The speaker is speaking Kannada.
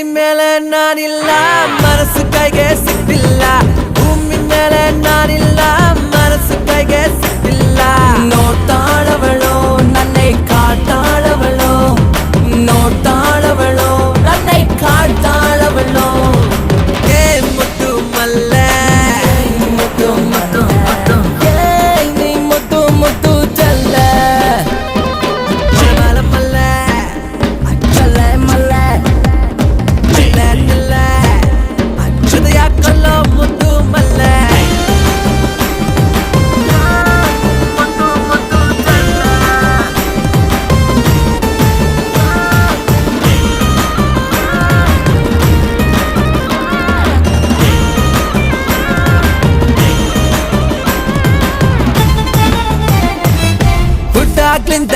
ಭೂಮಿ ಮೇಲೆ ನಾನಿಲ್ಲ ಮನಸ್ಸು ಕೈಗೆ ಸಿಕ್ತಿಲ್ಲ ಭೂಮಿ ಮೇಲೆ ನಾನಿಲ್ಲ ಮನಸ್ಸು ಕೈಗೆ ಸಿಕ್ತಿಲ್ಲ ನೋಡ್ತಾಳವಳು ನನ್ನೇ ಕಾಡ್ತಾಳವಳು ನೋಡ್ತಾಳವಳು ನನ್ನೇ ಕಾಡ್ತಾಳವಳು ಏ ಮುದ್ದು ಮಲ್ಲೆ ಮುದ್ದು ಮುದ್ದು ಮುದ್ದು ನೀ ಮುದ್ದು ಮುದ್ದು ಚಲ್ಲ ಮಲ ಮಲ್ಲೆ ಅಚ್ಚಲ್ಲ ಮಲ್ಲೆ ಇಲ್ಲ ಅಚ್ಚದ ಯಾಕಲ್ಲ ಮುದ್ದು ಮಲ್ಲೆ ಹುಟ್ಟಾಗ್ಲಿಂದ